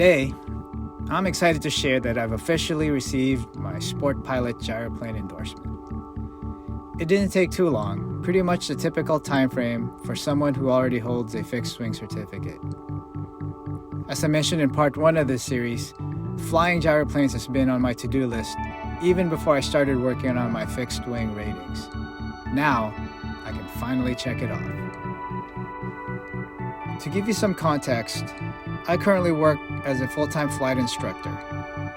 Today, I'm excited to share that I've officially received my Sport Pilot Gyroplane endorsement. It didn't take too long, pretty much the typical time frame for someone who already holds a fixed wing certificate. As I mentioned in part 1 of this series, flying gyroplanes has been on my to-do list even before I started working on my fixed wing ratings. Now, I can finally check it off. To give you some context, I currently work as a full-time flight instructor.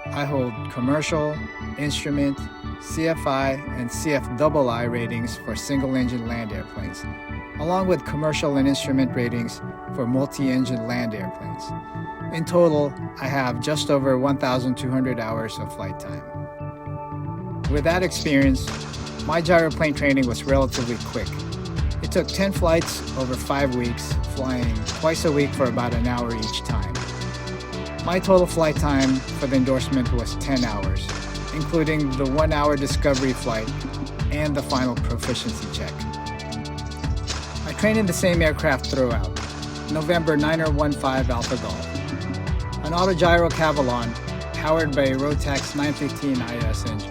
I hold commercial, instrument, CFI, and CFII ratings for single-engine land airplanes, along with commercial and instrument ratings for multi-engine land airplanes. In total, I have just over 1,200 hours of flight time. With that experience, my gyroplane training was relatively quick. It took 10 flights over 5 weeks, flying twice a week for about an hour each time. My total flight time for the endorsement was 10 hours, including the 1-hour discovery flight and the final proficiency check. I trained in the same aircraft throughout, November 9015 Alpha Golf, an autogyro Cavalon powered by a Rotax 915 IS engine.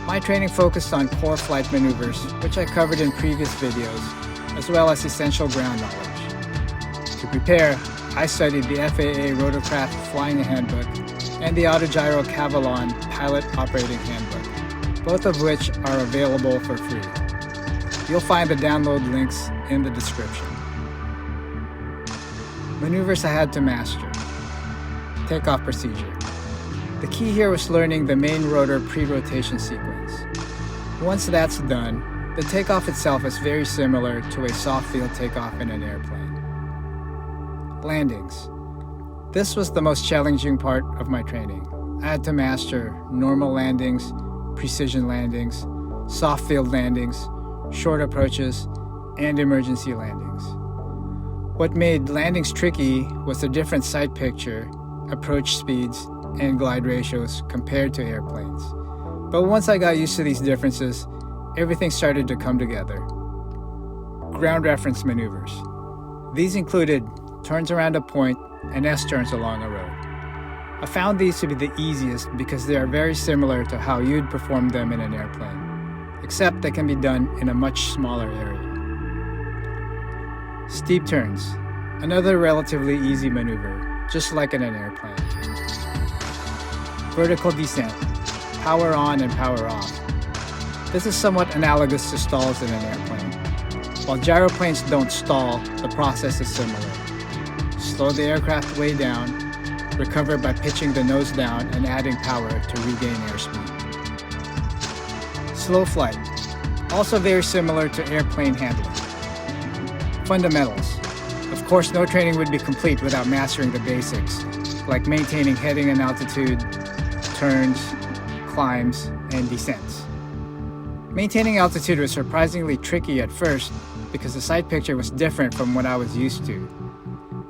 My training focused on core flight maneuvers, which I covered in previous videos, as well as essential ground knowledge. To prepare, I studied the FAA Rotorcraft Flying Handbook and the Autogyro Cavalon Pilot Operating Handbook, both of which are available for free. You'll find the download links in the description. Maneuvers I had to master. Takeoff procedure. The key here was learning the main rotor pre-rotation sequence. Once that's done, the takeoff itself is very similar to a soft field takeoff in an airplane. Landings. This was the most challenging part of my training. I had to master normal landings, precision landings, soft field landings, short approaches, and emergency landings. What made landings tricky was the different sight picture, approach speeds, and glide ratios compared to airplanes. But once I got used to these differences, everything started to come together. Ground reference maneuvers. These included turns around a point and S-turns along a road. I found these to be the easiest because they are very similar to how you'd perform them in an airplane, except they can be done in a much smaller area. Steep turns. Another relatively easy maneuver, just like in an airplane. Vertical descent, power on and power off. This is somewhat analogous to stalls in an airplane. While gyroplanes don't stall, the process is similar. Slow the aircraft way down, recover by pitching the nose down and adding power to regain airspeed. Slow flight, also very similar to airplane handling. Fundamentals. Of course, no training would be complete without mastering the basics, like maintaining heading and altitude, turns, climbs, and descents. Maintaining altitude was surprisingly tricky at first because the sight picture was different from what I was used to.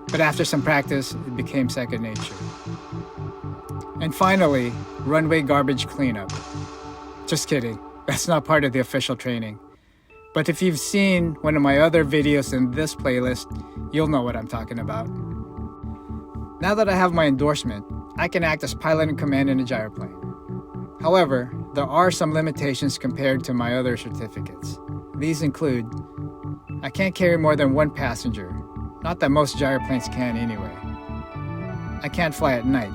But after some practice, it became second nature. And finally, runway garbage cleanup. Just kidding, that's not part of the official training. But if you've seen one of my other videos in this playlist, you'll know what I'm talking about. Now that I have my endorsement, I can act as pilot in command in a gyroplane. However, there are some limitations compared to my other certificates. These include, I can't carry more than one passenger, not that most gyroplanes can anyway. I can't fly at night,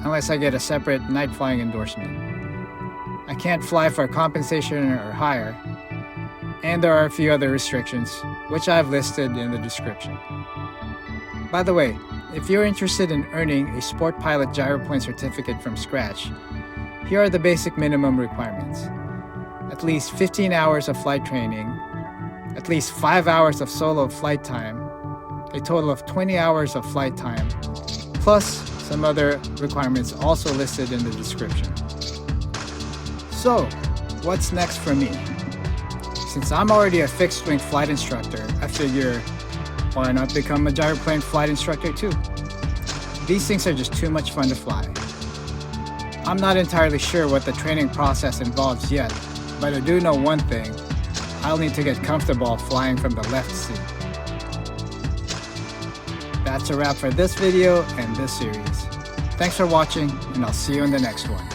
unless I get a separate night flying endorsement. I can't fly for compensation or hire, and there are a few other restrictions, which I've listed in the description. By the way, if you're interested in earning a Sport Pilot Gyroplane certificate from scratch, here are the basic minimum requirements. At least 15 hours of flight training, at least 5 hours of solo flight time, a total of 20 hours of flight time, plus some other requirements also listed in the description. So, what's next for me? Since I'm already a fixed-wing flight instructor, I figure, why not become a gyroplane flight instructor too? These things are just too much fun to fly. I'm not entirely sure what the training process involves yet, but I do know one thing. I'll need to get comfortable flying from the left seat. That's a wrap for this video and this series. Thanks for watching, and I'll see you in the next one.